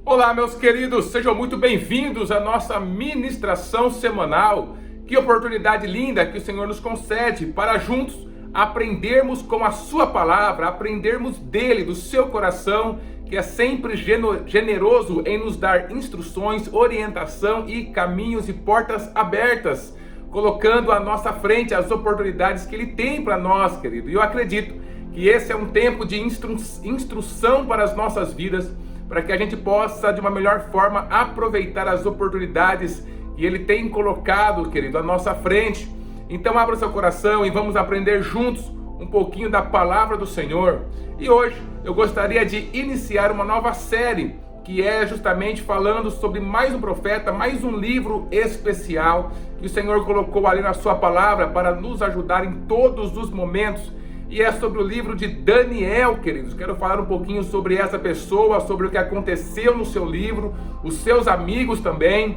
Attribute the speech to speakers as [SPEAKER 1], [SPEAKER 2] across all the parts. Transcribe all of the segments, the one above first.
[SPEAKER 1] Olá, meus queridos, sejam muito bem-vindos à nossa ministração semanal. Que oportunidade linda que o Senhor nos concede para juntos aprendermos com a sua palavra, aprendermos dele, do seu coração, que é sempre generoso em nos dar instruções, orientação e caminhos e portas abertas, colocando à nossa frente as oportunidades que ele tem para nós, querido. E eu acredito que esse é um tempo de instrução para as nossas vidas, para que a gente possa, de uma melhor forma, aproveitar as oportunidades que ele tem colocado, querido, à nossa frente. Então abra seu coração e vamos aprender juntos um pouquinho da palavra do Senhor. E hoje eu gostaria de iniciar uma nova série, que é justamente falando sobre mais um profeta, mais um livro especial que o Senhor colocou ali na sua palavra para nos ajudar em todos os momentos. E é sobre o livro de Daniel, queridos. Quero falar um pouquinho sobre essa pessoa, sobre o que aconteceu no seu livro, os seus amigos também,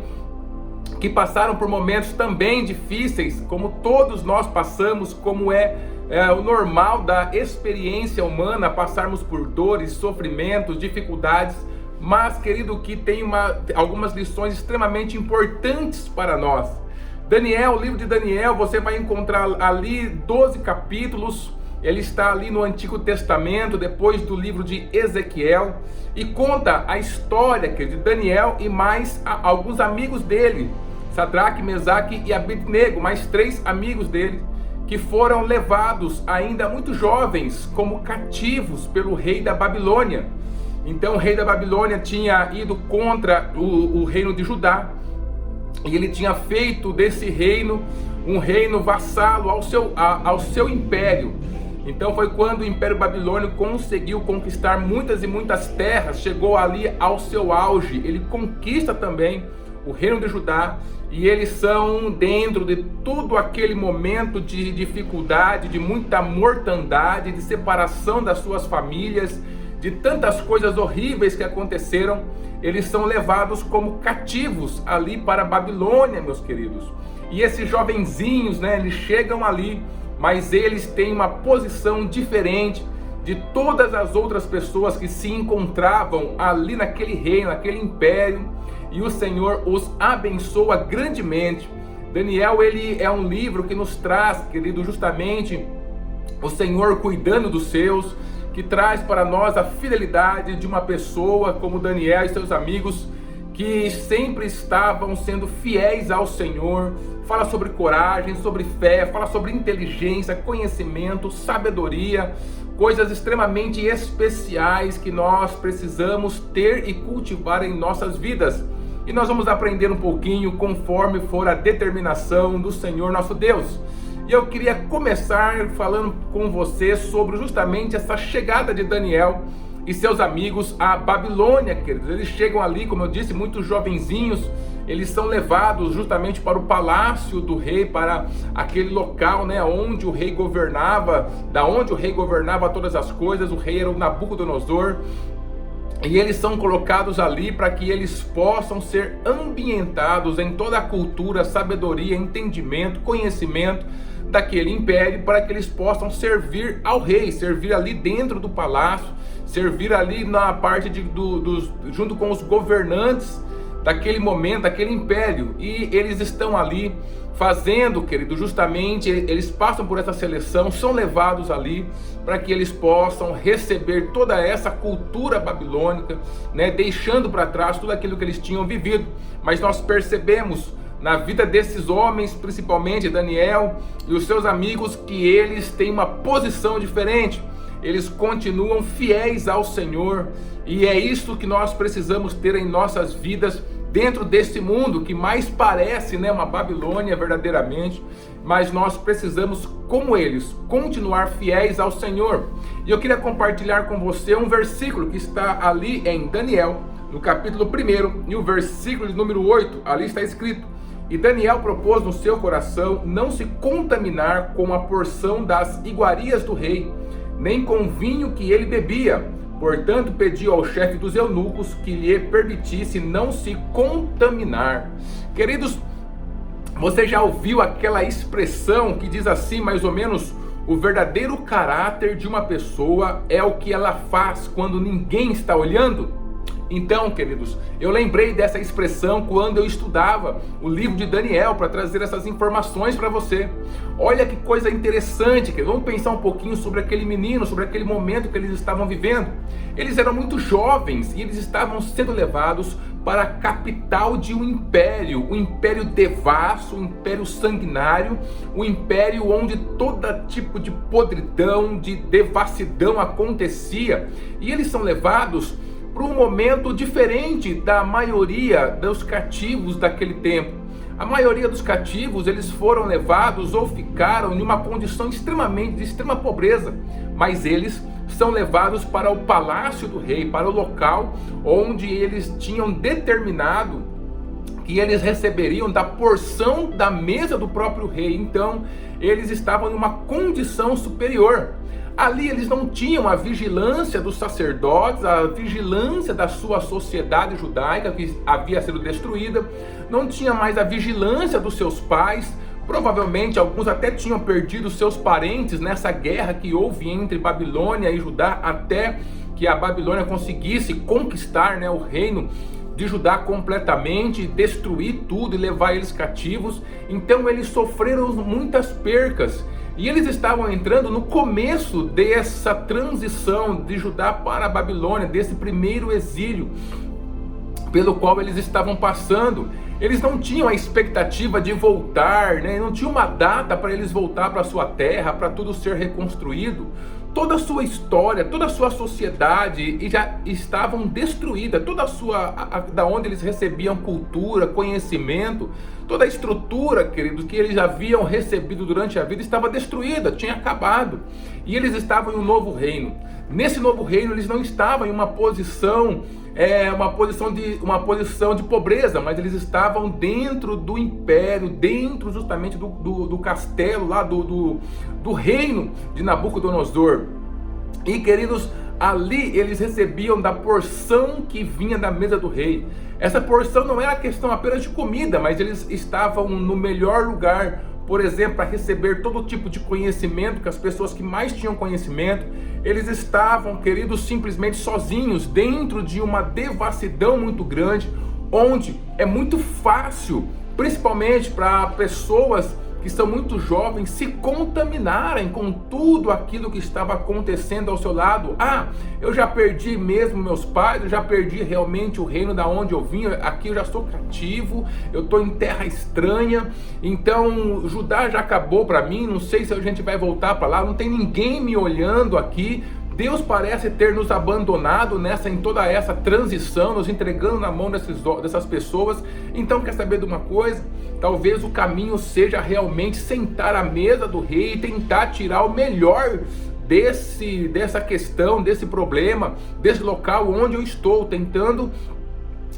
[SPEAKER 1] que passaram por momentos também difíceis, como todos nós passamos, como é o normal da experiência humana, passarmos por dores, sofrimentos, dificuldades, mas, querido, que tem algumas lições extremamente importantes para nós. Daniel, o livro de Daniel, você vai encontrar ali 12 capítulos. Ele está ali no Antigo Testamento, depois do livro de Ezequiel, e conta a história de Daniel e mais alguns amigos dele, Sadraque, Mesaque e Abednego, mais 3 amigos dele, que foram levados ainda muito jovens como cativos pelo rei da Babilônia. Então o rei da Babilônia tinha ido contra o reino de Judá, e ele tinha feito desse reino um reino vassalo ao seu império. Então foi quando o Império Babilônico conseguiu conquistar muitas e muitas terras, chegou ali ao seu auge. Ele conquista também o reino de Judá, e eles são, dentro de todo aquele momento de dificuldade, de muita mortandade, de separação das suas famílias, de tantas coisas horríveis que aconteceram, eles são levados como cativos ali para a Babilônia, meus queridos. E esses jovenzinhos, eles chegam ali, mas eles têm uma posição diferente de todas as outras pessoas que se encontravam ali naquele reino, naquele império, e o Senhor os abençoa grandemente. Daniel, ele é um livro que nos traz, querido, justamente o Senhor cuidando dos seus, que traz para nós a fidelidade de uma pessoa como Daniel e seus amigos, que sempre estavam sendo fiéis ao Senhor. Fala sobre coragem, sobre fé, fala sobre inteligência, conhecimento, sabedoria, coisas extremamente especiais que nós precisamos ter e cultivar em nossas vidas. E nós vamos aprender um pouquinho conforme for a determinação do Senhor nosso Deus. E eu queria começar falando com você sobre justamente essa chegada de Daniel e seus amigos à Babilônia, queridos. Eles chegam ali, como eu disse, muito jovenzinhos. Eles são levados justamente para o palácio do rei, para aquele local, onde o rei governava, da onde o rei governava todas as coisas. O rei era o Nabucodonosor. E eles são colocados ali para que eles possam ser ambientados em toda a cultura, sabedoria, entendimento, conhecimento daquele império, para que eles possam servir ao rei, servir ali dentro do palácio, servir ali na parte junto com os governantes daquele momento, daquele império. E eles estão ali fazendo, querido, justamente, eles passam por essa seleção, são levados ali para que eles possam receber toda essa cultura babilônica, deixando para trás tudo aquilo que eles tinham vivido. Mas nós percebemos na vida desses homens, principalmente Daniel e os seus amigos, que eles têm uma posição diferente. Eles continuam fiéis ao Senhor, e é isso que nós precisamos ter em nossas vidas, dentro desse mundo que mais parece uma Babilônia verdadeiramente, mas nós precisamos, como eles, continuar fiéis ao Senhor. E eu queria compartilhar com você um versículo que está ali em Daniel, no capítulo 1, e o versículo de número 8, ali está escrito: "E Daniel propôs no seu coração não se contaminar com a porção das iguarias do rei, nem com o vinho que ele bebia. Portanto, pediu ao chefe dos eunucos que lhe permitisse não se contaminar." Queridos, você já ouviu aquela expressão que diz assim, mais ou menos: o verdadeiro caráter de uma pessoa é o que ela faz quando ninguém está olhando? Então, queridos, eu lembrei dessa expressão quando eu estudava o livro de Daniel para trazer essas informações para você. Olha que coisa interessante, que vamos pensar um pouquinho sobre aquele menino, sobre aquele momento que eles estavam vivendo. Eles eram muito jovens e eles estavam sendo levados para a capital de um império, o império devasso, o império sanguinário, o império onde todo tipo de podridão, de devassidão acontecia. E eles são levados para um momento diferente da maioria dos cativos daquele tempo. A maioria dos cativos, eles foram levados ou ficaram em uma condição de extrema pobreza, mas eles são levados para o palácio do rei, para o local onde eles tinham determinado que eles receberiam da porção da mesa do próprio rei. Então, eles estavam em uma condição superior. Ali eles não tinham a vigilância dos sacerdotes, a vigilância da sua sociedade judaica que havia sido destruída, não tinha mais a vigilância dos seus pais. Provavelmente alguns até tinham perdido seus parentes nessa guerra que houve entre Babilônia e Judá, até que a Babilônia conseguisse conquistar, o reino de Judá completamente, destruir tudo e levar eles cativos. Então eles sofreram muitas percas. E eles estavam entrando no começo dessa transição de Judá para a Babilônia, desse primeiro exílio pelo qual eles estavam passando. Eles não tinham a expectativa de voltar, não tinha uma data para eles voltar para a sua terra, para tudo ser reconstruído. Toda a sua história, toda a sua sociedade já estavam destruída, da onde eles recebiam cultura, conhecimento, toda a estrutura, queridos, que eles haviam recebido durante a vida estava destruída, tinha acabado. E eles estavam em um novo reino. Nesse novo reino eles não estavam em uma posição de pobreza, mas eles estavam dentro do império, dentro justamente do castelo lá do reino de Nabucodonosor. E, queridos, ali eles recebiam da porção que vinha da mesa do rei. Essa porção não era questão apenas de comida, mas eles estavam no melhor lugar, por exemplo, para receber todo tipo de conhecimento, que as pessoas que mais tinham conhecimento, eles estavam, queridos, simplesmente sozinhos, dentro de uma devassidão muito grande, onde é muito fácil, principalmente para pessoas que são muito jovens, se contaminarem com tudo aquilo que estava acontecendo ao seu lado. Eu já perdi mesmo meus pais, eu já perdi realmente o reino da onde eu vim, aqui eu já sou cativo, eu estou em terra estranha, então Judá já acabou para mim, não sei se a gente vai voltar para lá, não tem ninguém me olhando aqui. Deus parece ter nos abandonado em toda essa transição, nos entregando na mão dessas pessoas. Então, quer saber de uma coisa? Talvez o caminho seja realmente sentar à mesa do rei e tentar tirar o melhor dessa questão, desse problema, desse local onde eu estou, tentando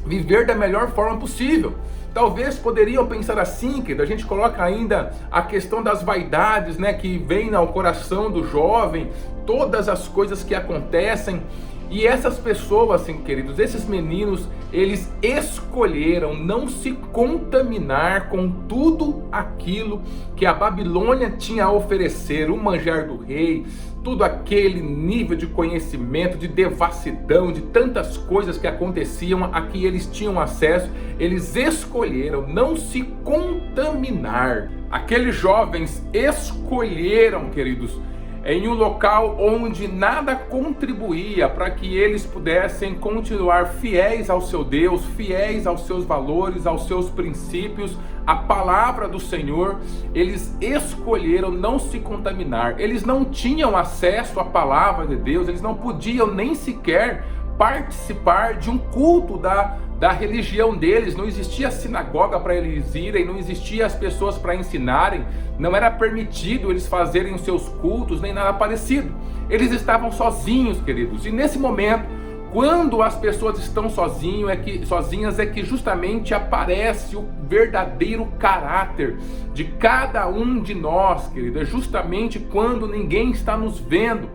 [SPEAKER 1] viver da melhor forma possível. Talvez poderiam pensar assim, que a gente coloca ainda a questão das vaidades, que vem ao coração do jovem, todas as coisas que acontecem. E essas pessoas, assim, queridos, esses meninos, eles escolheram não se contaminar com tudo aquilo que a Babilônia tinha a oferecer, o manjar do rei, todo aquele nível de conhecimento, de devassidão, de tantas coisas que aconteciam a que eles tinham acesso. Eles escolheram não se contaminar. Aqueles jovens escolheram, queridos, em um local onde nada contribuía para que eles pudessem continuar fiéis ao seu Deus, fiéis aos seus valores, aos seus princípios, à palavra do Senhor. Eles escolheram não se contaminar. Eles não tinham acesso à palavra de Deus, eles não podiam nem sequer participar de um culto da religião deles. Não existia sinagoga para eles irem, não existia as pessoas para ensinarem, não era permitido eles fazerem os seus cultos, nem nada parecido. Eles estavam sozinhos, queridos. E nesse momento, quando as pessoas estão sozinhas, é que justamente aparece o verdadeiro caráter de cada um de nós, querido. É justamente quando ninguém está nos vendo.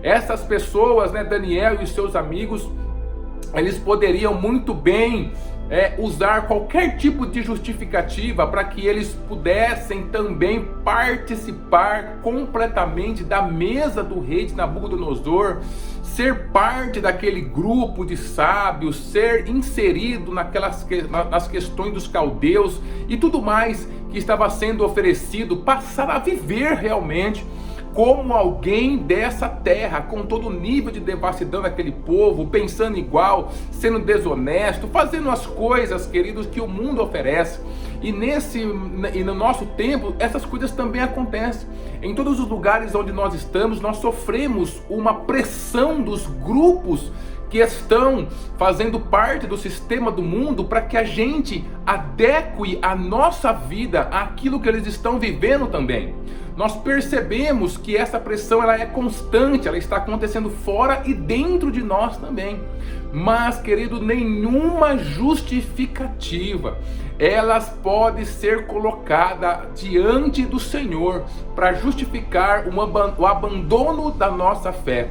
[SPEAKER 1] Essas pessoas, Daniel e os seus amigos, eles poderiam muito bem usar qualquer tipo de justificativa para que eles pudessem também participar completamente da mesa do rei de Nabucodonosor, ser parte daquele grupo de sábios, ser inserido nas questões dos caldeus e tudo mais que estava sendo oferecido, passar a viver realmente como alguém dessa terra, com todo o nível de devassidão daquele povo, pensando igual, sendo desonesto, fazendo as coisas, queridos, que o mundo oferece. E no nosso tempo, essas coisas também acontecem. Em todos os lugares onde nós estamos, nós sofremos uma pressão dos grupos que estão fazendo parte do sistema do mundo para que a gente adeque a nossa vida àquilo que eles estão vivendo também. Nós percebemos que essa pressão ela é constante, ela está acontecendo fora e dentro de nós também. Mas, querido, nenhuma justificativa elas podem ser colocadas diante do Senhor para justificar o abandono da nossa fé.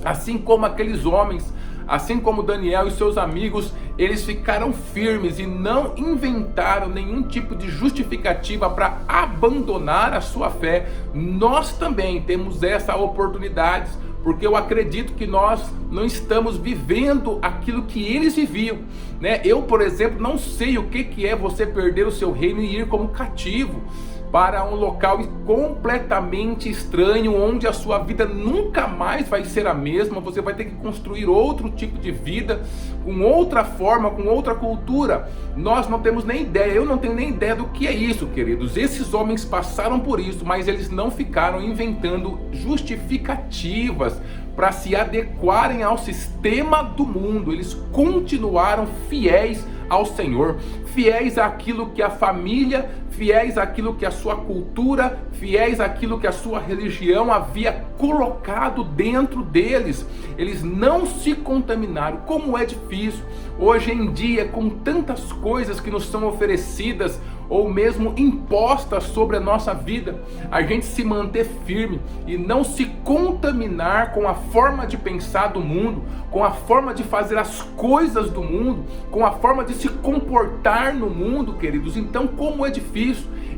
[SPEAKER 1] Assim como aqueles homens, assim como Daniel e seus amigos, eles ficaram firmes e não inventaram nenhum tipo de justificativa para abandonar a sua fé. Nós também temos essa oportunidade, porque eu acredito que nós não estamos vivendo aquilo que eles viviam, né? Eu, por exemplo, não sei o que é você perder o seu reino e ir como cativo para um local completamente estranho, onde a sua vida nunca mais vai ser a mesma. Você vai ter que construir outro tipo de vida, com outra forma, com outra cultura. Nós não temos nem ideia, eu não tenho nem ideia do que é isso, queridos. Esses homens passaram por isso, mas eles não ficaram inventando justificativas para se adequarem ao sistema do mundo. Eles continuaram fiéis ao Senhor, fiéis àquilo que a família, fiéis àquilo que a sua cultura, fiéis àquilo que a sua religião havia colocado dentro deles. Eles não se contaminaram. Como é difícil hoje em dia, com tantas coisas que nos são oferecidas ou mesmo impostas sobre a nossa vida, a gente se manter firme e não se contaminar com a forma de pensar do mundo, com a forma de fazer as coisas do mundo, com a forma de se comportar no mundo, queridos. Então, como é difícil.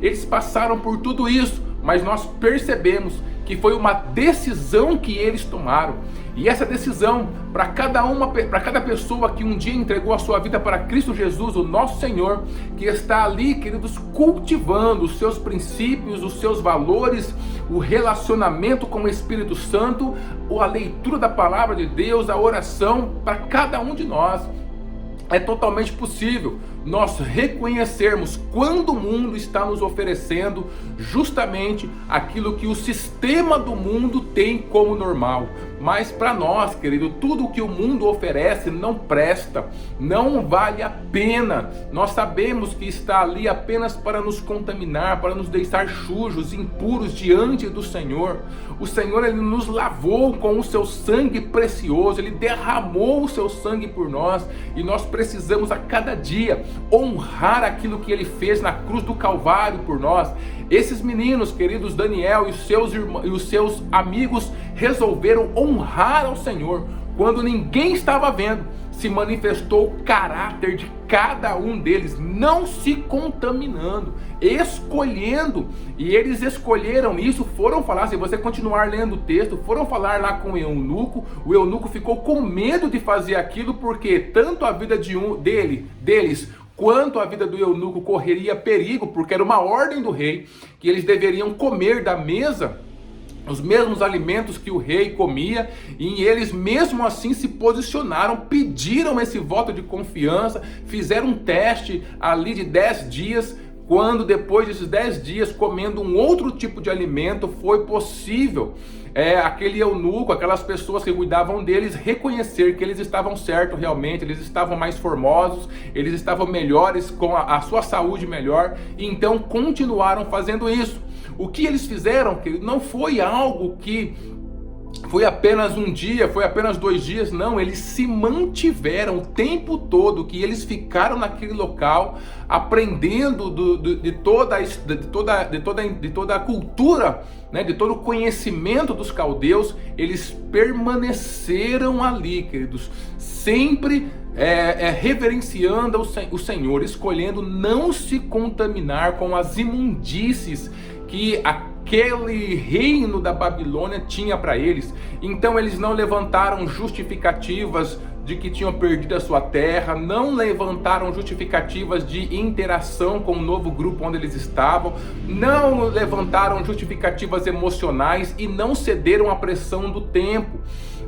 [SPEAKER 1] Eles passaram por tudo isso, mas nós percebemos que foi uma decisão que eles tomaram. E essa decisão, para cada pessoa que um dia entregou a sua vida para Cristo Jesus, o nosso Senhor, que está ali, queridos, cultivando os seus princípios, os seus valores, o relacionamento com o Espírito Santo, a leitura da palavra de Deus, a oração, para cada um de nós. É totalmente possível nós reconhecermos quando o mundo está nos oferecendo justamente aquilo que o sistema do mundo tem como normal. Mas para nós, querido, tudo que o mundo oferece não presta, não vale a pena. Nós sabemos que está ali apenas para nos contaminar, para nos deixar sujos, impuros diante do Senhor. O Senhor, Ele nos lavou com o seu sangue precioso, Ele derramou o seu sangue por nós, e nós precisamos a cada dia honrar aquilo que Ele fez na cruz do Calvário por nós. Esses meninos, queridos, Daniel e os seus amigos resolveram honrar ao Senhor. Quando ninguém estava vendo, se manifestou o caráter de cada um deles, não se contaminando, escolhendo. E eles escolheram isso, foram falar, se você continuar lendo o texto, foram falar lá com o eunuco ficou com medo de fazer aquilo, porque tanto a vida deles quanto a vida do eunuco correria perigo, porque era uma ordem do rei, que eles deveriam comer da mesa os mesmos alimentos que o rei comia, e eles mesmo assim se posicionaram, pediram esse voto de confiança, fizeram um teste ali de 10 dias, quando depois desses 10 dias comendo um outro tipo de alimento, foi possível aquele eunuco, aquelas pessoas que cuidavam deles, reconhecer que eles estavam certos realmente, eles estavam mais formosos, eles estavam melhores, com a sua saúde melhor, e então continuaram fazendo isso. O que eles fizeram, que não foi algo que foi apenas um dia, foi apenas 2 dias, não, eles se mantiveram o tempo todo que eles ficaram naquele local, aprendendo de toda a cultura, né, de todo o conhecimento dos caldeus. Eles permaneceram ali, queridos, sempre reverenciando o Senhor, escolhendo não se contaminar com as imundícies que aquele reino da Babilônia tinha para eles. Então eles não levantaram justificativas de que tinham perdido a sua terra, não levantaram justificativas de interação com o novo grupo onde eles estavam, não levantaram justificativas emocionais e não cederam à pressão do tempo.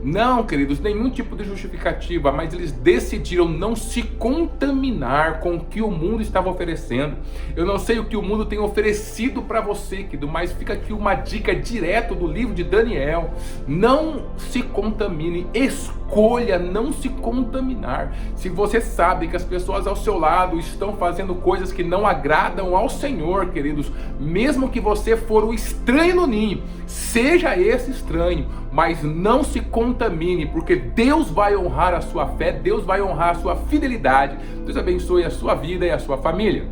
[SPEAKER 1] Não, queridos, nenhum tipo de justificativa, mas eles decidiram não se contaminar com o que o mundo estava oferecendo. Eu não sei o que o mundo tem oferecido para você, querido, mas fica aqui uma dica direto do livro de Daniel: não se contamine, escolha não se contaminar. Se você sabe que as pessoas ao seu lado estão fazendo coisas que não agradam ao Senhor, queridos, mesmo que você for o estranho no ninho, seja esse estranho, mas não se contamine, porque Deus vai honrar a sua fé, Deus vai honrar a sua fidelidade. Deus abençoe a sua vida e a sua família.